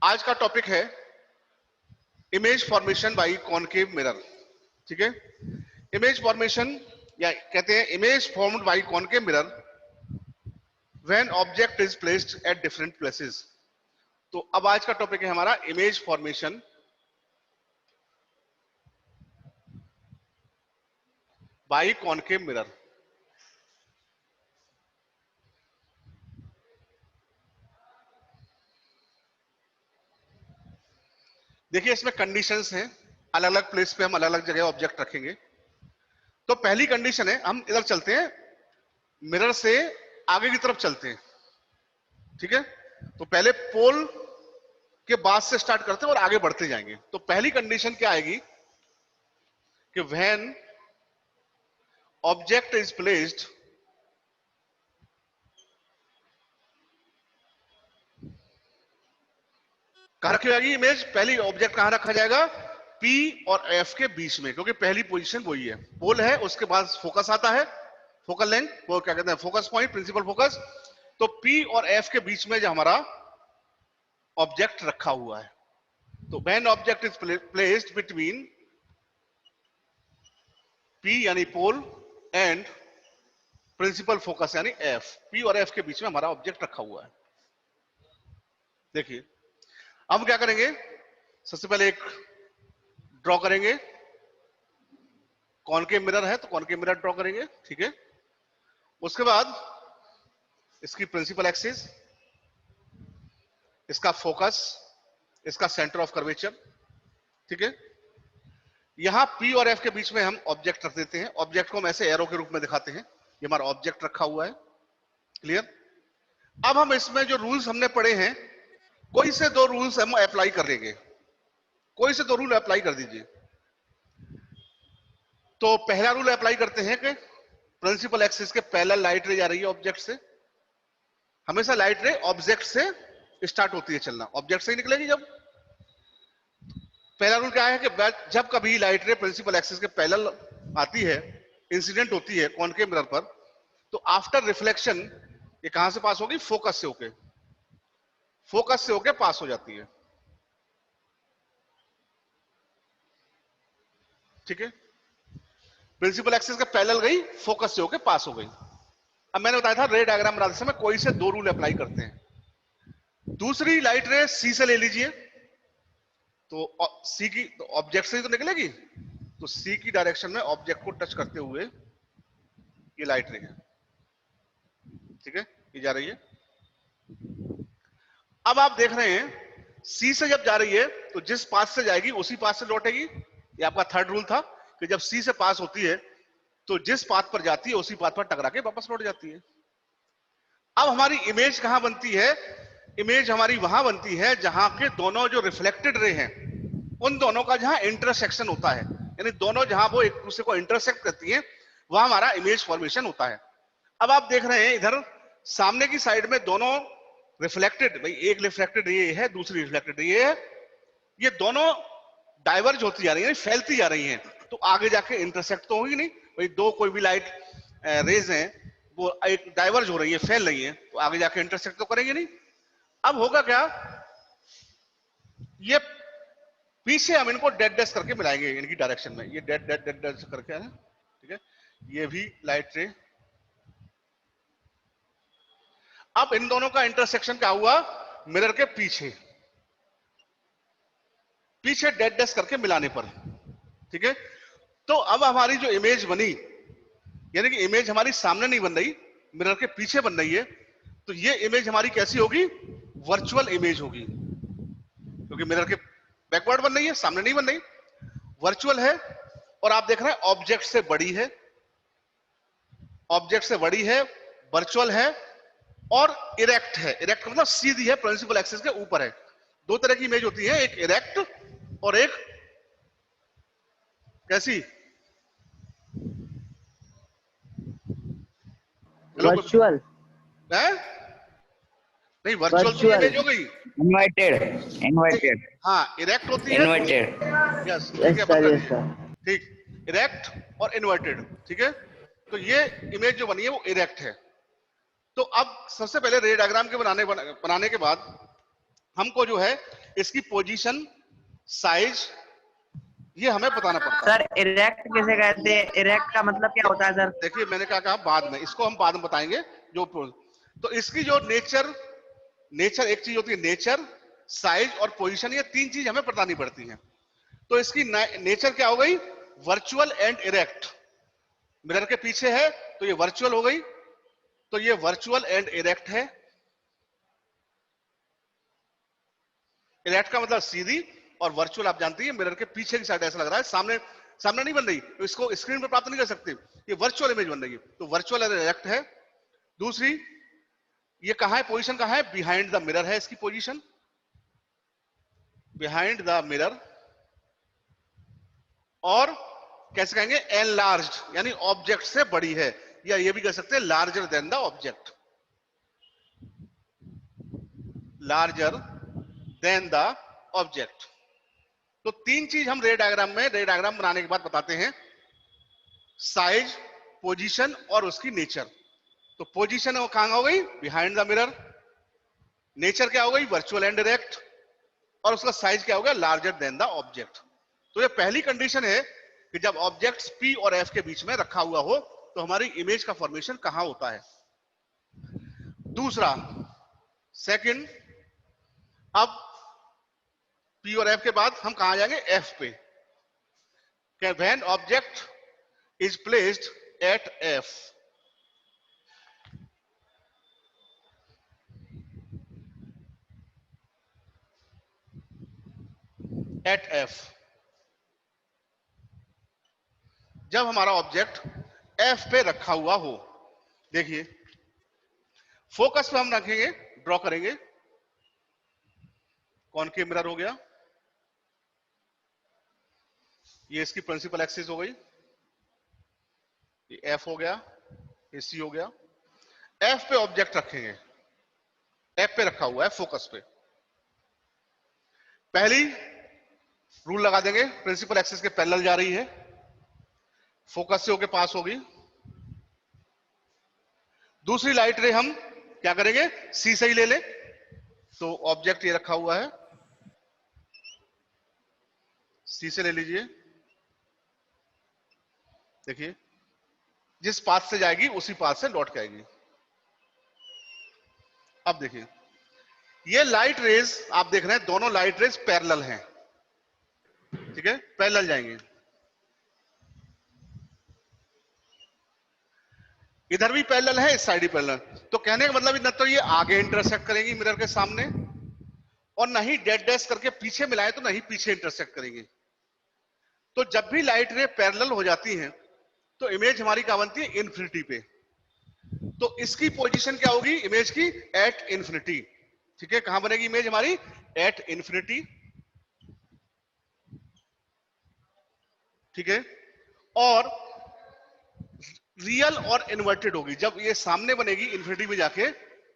आज का टॉपिक है image formation by concave mirror. ठीक है, इमेज फॉर्मेशन या कहते हैं image formed by concave mirror when object is placed at different places. तो अब आज का टॉपिक है हमारा image formation by concave mirror. देखिए इसमें कंडीशंस हैं, अलग अलग प्लेस पे हम अलग अलग जगह ऑब्जेक्ट रखेंगे। तो पहली कंडीशन है, हम इधर चलते हैं, मिरर से आगे की तरफ चलते हैं। ठीक है, तो पहले पोल के बाद से स्टार्ट करते हैं और आगे बढ़ते जाएंगे। तो पहली कंडीशन क्या आएगी कि व्हेन ऑब्जेक्ट इज प्लेस्ड कहां रखी जाएगी इमेज? पहली ऑब्जेक्ट कहां रखा जाएगा? P और F के बीच में, क्योंकि पहली पोजीशन वही है, पोल है, उसके बाद फोकस आता है, फोकल लेंथ, वो क्या कहते हैं फोकस पॉइंट, प्रिंसिपल फोकस। तो P और F के बीच में जो हमारा ऑब्जेक्ट रखा हुआ है, तो when object is placed between P यानी पोल एंड प्रिंसिपल फोकस यानी F, P और F के बीच में हमारा ऑब्जेक्ट रखा हुआ है। देखिए अब क्या करेंगे, सबसे पहले एक ड्रॉ करेंगे, कॉनकेव मिरर है तो कॉनकेव मिरर ड्रॉ करेंगे। ठीक है, उसके बाद इसकी प्रिंसिपल एक्सिस, इसका फोकस, इसका सेंटर ऑफ कर्वेचर। ठीक है, यहां P और F के बीच में हम ऑब्जेक्ट रख देते हैं। ऑब्जेक्ट को हम ऐसे एरो के रूप में दिखाते हैं, ये हमारा ऑब्जेक्ट रखा हुआ है। क्लियर? अब हम इसमें जो रूल्स हमने पढ़े हैं, कोई से दो रूल्स हम अप्लाई कर देंगे, कोई से दो रूल अप्लाई कर दीजिए। तो पहला रूल अप्लाई करते हैं कि प्रिंसिपल एक्सिस के पैरेलल लाइट रे जा रही है ऑब्जेक्ट से। हमेशा लाइट रे ऑब्जेक्ट से स्टार्ट होती है चलना, ऑब्जेक्ट से ही निकलेगी। जब पहला रूल क्या है कि जब कभी लाइट रे प्रिंसिपल एक्सिस के पैरेलल आती है, इंसिडेंट होती है कॉनकेव मिरर पर, तो आफ्टर रिफ्लेक्शन ये कहां से पास होगी? फोकस से होके, फोकस से होके पास हो जाती है। ठीक है, प्रिंसिपल एक्सिस के पैरेलल गई, फोकस से होके पास हो गई। अब मैंने बताया था रे डायग्राम बनाते समय कोई से दो रूल अप्लाई करते हैं। दूसरी लाइट रे सी से ले लीजिए, तो सी की तो ऑब्जेक्ट से ही तो निकलेगी, तो सी की डायरेक्शन में ऑब्जेक्ट को टच करते हुए ये लाइट रे है। ठीक है, ये जा रही है। अब आप देख रहे हैं सी से जब जा रही है तो जिस पाथ से जाएगी उसी पाथ से लौटेगी। ये आपका थर्ड रूल था कि जब सी से पास होती है तो जिस पाथ पर जाती है उसी पाथ पर टकरा के वापस लौट जाती है। अब हमारी इमेज कहां बनती है? इमेज हमारी वहां बनती है जहां के दोनों जो रिफ्लेक्टेड रे हैं उन दोनों का जहां इंटरसेक्शन होता है, यानी दोनों जहां वो एक दूसरे को इंटरसेक्ट करती हैं, वहां हमारा इमेज फॉर्मेशन होता है। अब आप देख रहे हैं इधर सामने की साइड में दोनों रिफ्लेक्टेड, भाई एक रिफ्लेक्टेड ये है, दूसरी रिफ्लेक्टेड ये है, ये दोनों डाइवर्ज होती जा रही है, फैलती जा रही हैं, तो आगे जाके इंटरसेक्ट तो होगी नहीं। भाई दो कोई भी लाइट रेज हैं, वो एक डाइवर्ज हो रही है, फैल रही है, तो आगे जाके इंटरसेक्ट तो करेंगे नहीं। अब होगा क्या, ये पीछे हम इनको डेड डैश करके मिलाएंगे इनकी डायरेक्शन में, ये डेड डेड डेड डैश करके है। ठीक है, ये भी लाइट रे। अब इन दोनों का इंटरसेक्शन क्या हुआ? मिरर के पीछे, पीछे डेड डैश करके मिलाने पर। ठीक है, तो अब हमारी जो इमेज बनी, यानी कि इमेज हमारी सामने नहीं बन रही, मिरर के पीछे बन रही है, तो ये इमेज हमारी कैसी होगी? वर्चुअल इमेज होगी, क्योंकि मिरर के बैकवर्ड बन रही है, सामने नहीं बन रही, वर्चुअल है। और आप देख रहे हैं ऑब्जेक्ट से बड़ी है, ऑब्जेक्ट से बड़ी है, वर्चुअल है और इरेक्ट है। इरेक्ट मतलब सीधी है, प्रिंसिपल एक्सिस के ऊपर है। दो तरह की इमेज होती है, एक इरेक्ट और एक कैसी? वर्चुअल है? नहीं, वर्चुअल तो ये इमेज हो गई, इन्वर्टेड, इन्वर्टेड, हाँ इरेक्ट होती है। इन्वर्टेड। यस, ठीक है, बंद कर यस दीजिए। सर। ठीक, इरेक्ट और इन्वर्टेड। ठीक है, तो ये इमेज जो बनी है वो इरेक्ट है। तो अब सबसे पहले रे डायग्राम के बनाने के बाद हमको जो है इसकी पोजीशन, साइज, ये हमें बताना पड़ता सर इरेक्ट किसे कहते हैं? इरेक्ट का मतलब क्या है। होता है सर? देखिए मैंने क्या कहा, बाद में, इसको हम बाद में बताएंगे। जो तो इसकी जो नेचर एक चीज होती है, नेचर, साइज और पोजीशन, ये तीन चीज हमें बतानी पड़ती हैं। तो इसकी नेचर क्या हो गई? Virtual and erect. मिरर के पीछे है तो ये वर्चुअल हो गई, तो ये वर्चुअल एंड इरेक्ट है। इरेक्ट का मतलब सीधी, और वर्चुअल आप जानती है मिरर के पीछे की साइड ऐसा लग रहा है, सामने सामने नहीं बन रही, तो इसको स्क्रीन पर प्राप्त नहीं कर सकते, ये वर्चुअल इमेज बन रही है, तो वर्चुअल एंड इरेक्ट है। दूसरी, ये कहां है, पोजीशन कहां है? बिहाइंड द मिरर है इसकी पोजीशन, बिहाइंड द मिरर। और कैसे कहेंगे? एनलार्ज्ड, यानी ऑब्जेक्ट से बड़ी है, या ये भी कह सकते हैं larger than the object, larger than the object. तो तीन चीज हम रे डायग्राम बनाने के बाद बताते हैं, साइज, पोजीशन और उसकी नेचर। तो पोजीशन वो कहां हो गई? Behind the mirror. नेचर क्या हो गई? Virtual and direct. और उसका साइज क्या हो गया? Larger than the object. तो ये पहली कंडीशन है कि जब ऑब्जेक्ट्स पी और एफ के बीच में रखा हुआ हो तो हमारी इमेज का फॉर्मेशन कहां होता है। दूसरा, सेकंड, अब पी और एफ के बाद हम कहां जाएंगे? एफ पे। When object is placed at F, at F, जब हमारा ऑब्जेक्ट एफ पे रखा हुआ हो, देखिए फोकस पे हम रखेंगे, ड्रॉ करेंगे, कॉनकेव मिरर हो गया, ये इसकी प्रिंसिपल एक्सिस हो गई, ये एफ हो गया, ये सी हो गया। एफ पे ऑब्जेक्ट रखेंगे, एफ पे रखा हुआ है फोकस पे, पहली रूल लगा देंगे, प्रिंसिपल एक्सिस के पैरेलल जा रही है, फोकस से होके पास होगी। दूसरी लाइट रे हम क्या करेंगे? सी से ही ले ले, तो ऑब्जेक्ट ये रखा हुआ है, सी से ले लीजिए। देखिए जिस पाथ से जाएगी उसी पाथ से लौट के आएगी। अब देखिए ये लाइट रेज आप देख रहे हैं, दोनों लाइट रेज पैरेलल हैं, ठीक है, पैरेलल जाएंगे। इधर भी पैरेलल है, इस साइड भी पैरेलल। तो कहने का मतलब न तो ये आगे इंटरसेक्ट करेंगी मिरर के सामने, और नहीं डेड डैश करके पीछे मिलाएं तो नहीं पीछे इंटरसेक्ट करेंगे। तो जब भी लाइट रे पैरेलल हो जाती हैं तो इमेज हमारी क्या बनती है? इन्फिनिटी पे। तो इसकी पोजीशन क्या होगी इमेज की? At infinity. ठीक है, कहां बनेगी इमेज हमारी? At infinity. ठीक है, और रियल और इन्वर्टेड होगी। जब ये सामने बनेगी इन्फिनिटी में जाके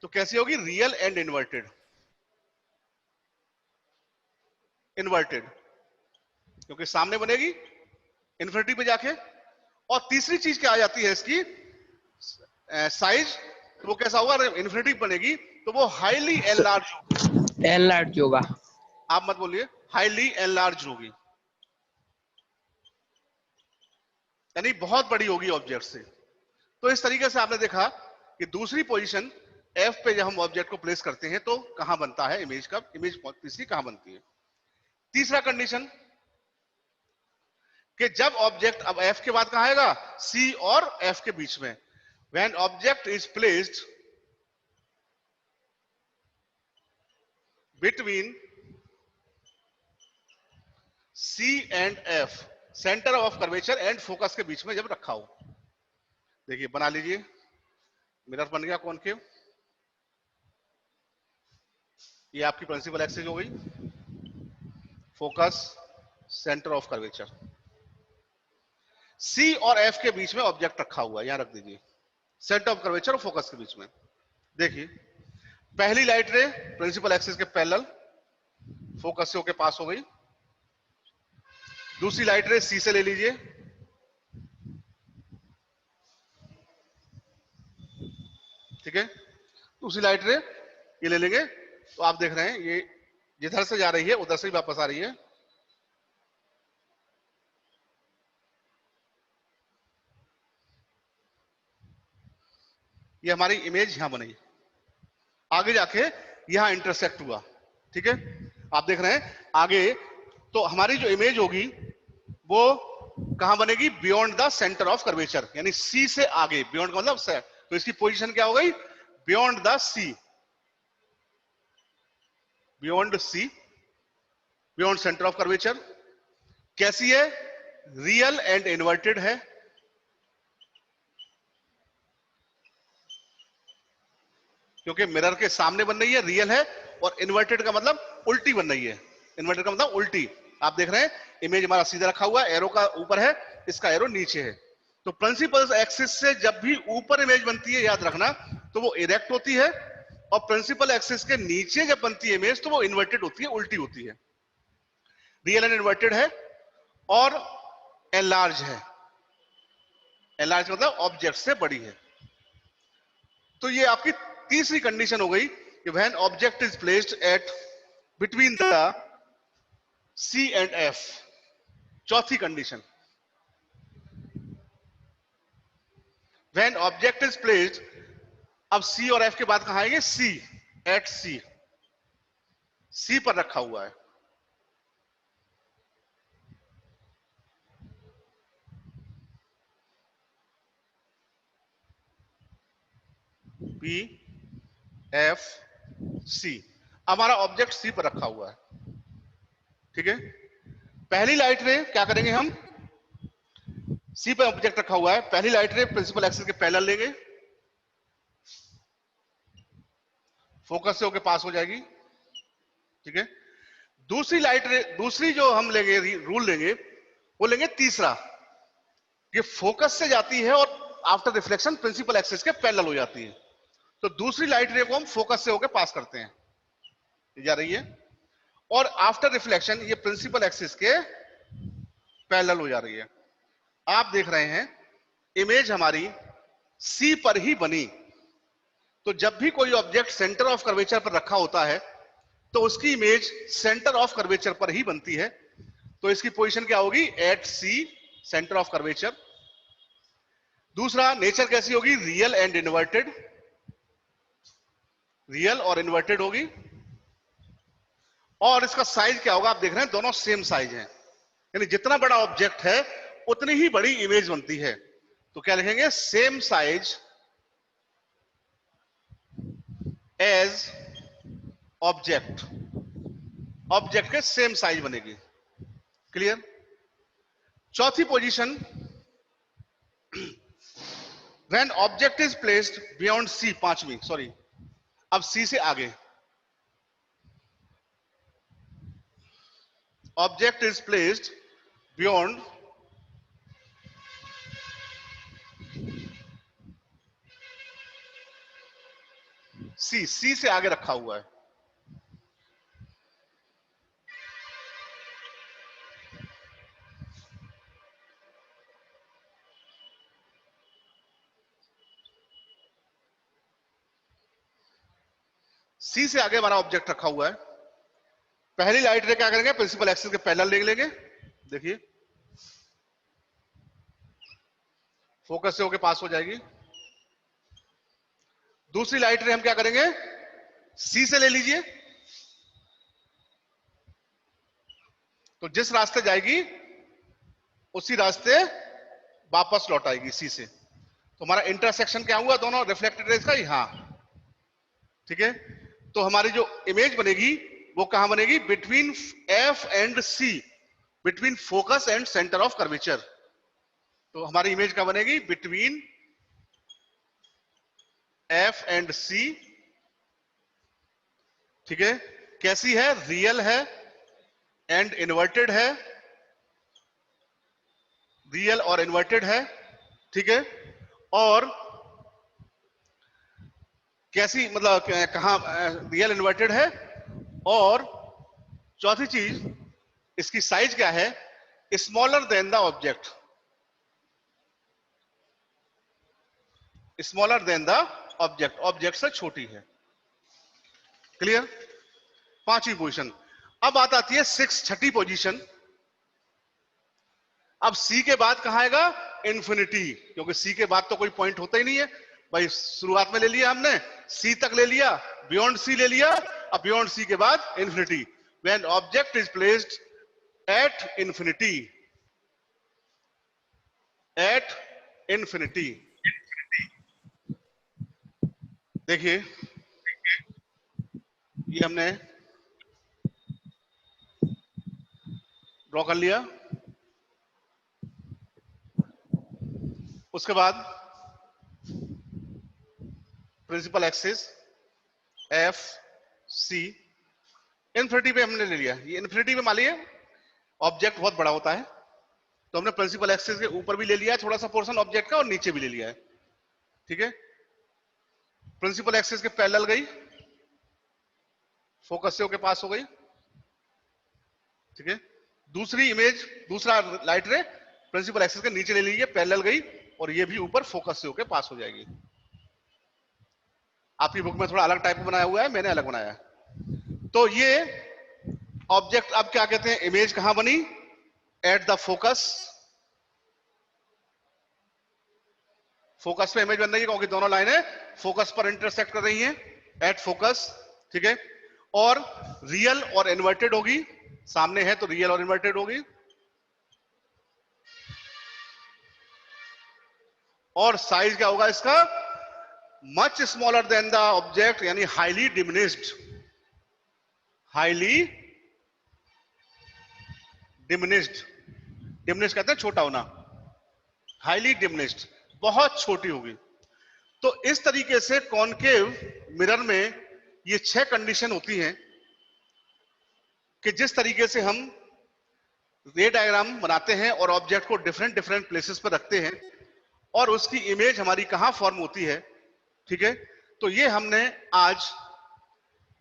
तो कैसी होगी? रियल एंड इन्वर्टेड, इन्वर्टेड, क्योंकि सामने बनेगी इन्फिनिटी पे जाके। और तीसरी चीज क्या आ जाती है इसकी? साइज। तो वो कैसा होगा? इन्फिनिटी बनेगी तो वो हाईली एनलार्ज होगी। एनलार्ज होगा। आप मत बोलिए, हाईली एनलार्ज होगी, यानी बहुत बड़ी होगी ऑब्जेक्ट से। तो इस तरीके से आपने देखा कि दूसरी पोजीशन एफ पे जब हम ऑब्जेक्ट को प्लेस करते हैं तो कहां बनता है इमेज का, इमेज तीसरी कहां बनती है। तीसरा कंडीशन कि जब ऑब्जेक्ट, अब एफ के बाद कहां आएगा? सी और एफ के बीच में। When object is placed between C and F, centre of curvature and focus के बीच में जब रखा हो। देखिए बना लीजिए, मिरर बन गया कॉनकेव, ये आपकी प्रिंसिपल एक्सिस हो गई, फोकस, सेंटर ऑफ कर्वेचर, सी और एफ के बीच में ऑब्जेक्ट रखा हुआ है, यहां रख दीजिए, सेंटर ऑफ कर्वेचर और फोकस के बीच में। देखिए पहली लाइट रे प्रिंसिपल एक्सिस के पैरेलल फोकस से होके पास हो गई। दूसरी लाइट रे सी से ले लीजिए, ठीक है, दूसरी लाइट रे ये ले लेंगे तो आप देख रहे हैं ये जिधर से जा रही है उधर से ही वापस आ रही है। ये हमारी इमेज यहां बनी, आगे जाके यहां इंटरसेक्ट हुआ। ठीक है, आप देख रहे हैं आगे। तो हमारी जो इमेज होगी वो कहां बनेगी? Beyond the centre of curvature, यानी सी से आगे। बियॉन्ड का मतलब से, तो इसकी पोजीशन क्या हो गई? Beyond the C, beyond C, beyond centre of curvature. कैसी है? रियल एंड इन्वर्टेड है। क्योंकि मिरर के सामने बन रही है, रियल है, और इन्वर्टेड का मतलब उल्टी बन रही है। इन्वर्टेड का मतलब उल्टी। आप देख रहे हैं इमेज हमारा सीधा रखा हुआ है, एरो का ऊपर है, इसका एरो नीचे है। तो प्रिंसिपल एक्सिस से जब भी ऊपर इमेज बनती है, याद रखना, तो वो इरेक्ट होती है, और प्रिंसिपल एक्सिस के नीचे जब बनती है इमेज तो वो इन्वर्टेड होती है, उल्टी होती है। रियल एंड इन्वर्टेड है और एनलार्ज है। एनलार्ज मतलब ऑब्जेक्ट से बड़ी है। तो ये आपकी तीसरी कंडीशन हो गई कि when object is placed at between the C and F. चौथी condition, when object is placed, अब सी और एफ के बाद कहां आएंगे? सी, एट सी, सी पर रखा हुआ है। बी एफ सी, हमारा ऑब्जेक्ट सी पर रखा हुआ है। ठीक है, पहली लाइट रे क्या करेंगे हम? सी पर ऑब्जेक्ट रखा हुआ है, पहली लाइट रे प्रिंसिपल एक्सिस के पैरेलल लेंगे, फोकस से होकर पास हो जाएगी। ठीक है, दूसरी लाइट रे, दूसरी जो हम लेंगे रूल लेंगे, वो लेंगे तीसरा। ये फोकस से जाती है और आफ्टर रिफ्लेक्शन प्रिंसिपल एक्सिस के पैरेलल हो जाती है। तो दूसरी लाइट रे को हम फोकस से होकर पास करते हैं, ये जा रही है, और आफ्टर रिफ्लेक्शन ये प्रिंसिपल एक्सिस के पैरेलल हो जा रही है। आप देख रहे हैं इमेज हमारी सी पर ही बनी। तो जब भी कोई ऑब्जेक्ट सेंटर ऑफ कर्वेचर पर रखा होता है तो उसकी इमेज सेंटर ऑफ कर्वेचर पर ही बनती है। तो इसकी पोजीशन क्या होगी? At C, centre of curvature. दूसरा, नेचर कैसी होगी? रियल एंड इन्वर्टेड, रियल और इन्वर्टेड होगी। और इसका साइज क्या होगा? आप देख रहे हैं दोनों सेम साइज है, यानी जितना बड़ा ऑब्जेक्ट है उतनी ही बड़ी इमेज बनती है। तो क्या लिखेंगे? Same size as object, object के सेम साइज बनेगी। क्लियर? चौथी position, when object is placed beyond C, पांचवी, सॉरी, अब सी से आगे, object is placed beyond C, C से आगे रखा हुआ है। सी से आगे हमारा ऑब्जेक्ट रखा हुआ है। पहली लाइट रे क्या करेंगे? प्रिंसिपल एक्सिस के पैरेलल ले लेंगे, देखिए फोकस से होके पास हो जाएगी। दूसरी लाइट रे हम क्या करेंगे? सी से ले लीजिए, तो जिस रास्ते जाएगी उसी रास्ते वापस लौट आएगी सी से। तो हमारा इंटरसेक्शन क्या हुआ दोनों रिफ्लेक्टेड रेज का? यहां। ठीक है, तो हमारी जो इमेज बनेगी वो कहां बनेगी? Between F and C, between focus and centre of curvature. तो हमारी इमेज क्या बनेगी? Between F and C. ठीक है, कैसी है? रियल है एंड इन्वर्टेड है, रियल और इन्वर्टेड है। ठीक है, और कैसी, मतलब कहां रियल इन्वर्टेड है। और चौथी चीज, इसकी साइज क्या है? Smaller than the object, smaller than the object, object से छोटी है। क्लियर? पांचवी पोजीशन, अब बात आती है छठी पोजीशन। अब सी के बाद कहां आएगा? इन्फिनिटी, क्योंकि सी के बाद तो कोई पॉइंट होता ही नहीं है भाई। शुरुआत में ले लिया हमने, सी तक ले लिया, बियॉन्ड सी ले लिया, अब बियॉन्ड सी के बाद infinity. When object is placed at infinity, at infinity. देखिए ये हमने ड्रॉ कर लिया। उसके बाद principal axis F C infinity पे हमने ले लिया। ये इन्फिनिटी पे मान लिया ऑब्जेक्ट बहुत बड़ा होता है, तो हमने प्रिंसिपल एक्सिस के ऊपर भी ले लिया है थोड़ा सा पोर्शन ऑब्जेक्ट का, और नीचे भी ले लिया है। ठीक है, प्रिंसिपल एक्सिस के पैरेलल गई, फोकस से होके पास हो गई। ठीक है, दूसरी इमेज, दूसरा लाइट रे प्रिंसिपल एक्सिस के नीचे ले ली है, पैरेलल गई, और ये भी ऊपर फोकस से होके पास हो जाएगी। आपकी बुक में थोड़ा अलग टाइप बनाया हुआ है, मैंने अलग बनाया है। तो ये ऑब्जेक्ट अब क्या कहते हैं, इमेज कहां बनी? At the focus. फोकस पे इमेज बन रही है क्योंकि दोनों लाइनें फोकस पर इंटरसेक्ट कर रही हैं, एट फोकस। ठीक है, और रियल और इन्वर्टेड होगी, सामने है तो रियल और इन्वर्टेड होगी। और साइज क्या होगा इसका? Much smaller than the object, यानी highly diminished. Highly diminished, diminished कहते हैं छोटा होना, हाईली डिमिनिश्ड, बहुत छोटी होगी। तो इस तरीके से कॉनकेव मिरर में ये 6 कंडीशन होती हैं कि जिस तरीके से हम रे डायग्राम बनाते हैं और ऑब्जेक्ट को डिफरेंट डिफरेंट प्लेसेस पर रखते हैं और उसकी इमेज हमारी कहां फॉर्म होती है। ठीक है, तो ये हमने आज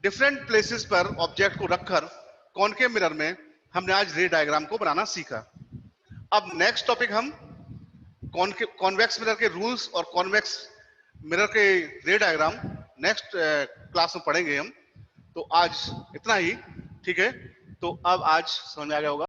डिफरेंट प्लेसेस पर ऑब्जेक्ट को रखकर कॉनकेव मिरर में हमने आज रे डायग्राम को बनाना सीखा। अब नेक्स्ट टॉपिक हम कॉन्वेक्स मिरर के रूल्स और कॉन्वेक्स मिरर के रे डायग्राम नेक्स्ट क्लास में पढ़ेंगे हम। तो आज इतना ही। ठीक है, तो अब आज समझ में आ गया होगा।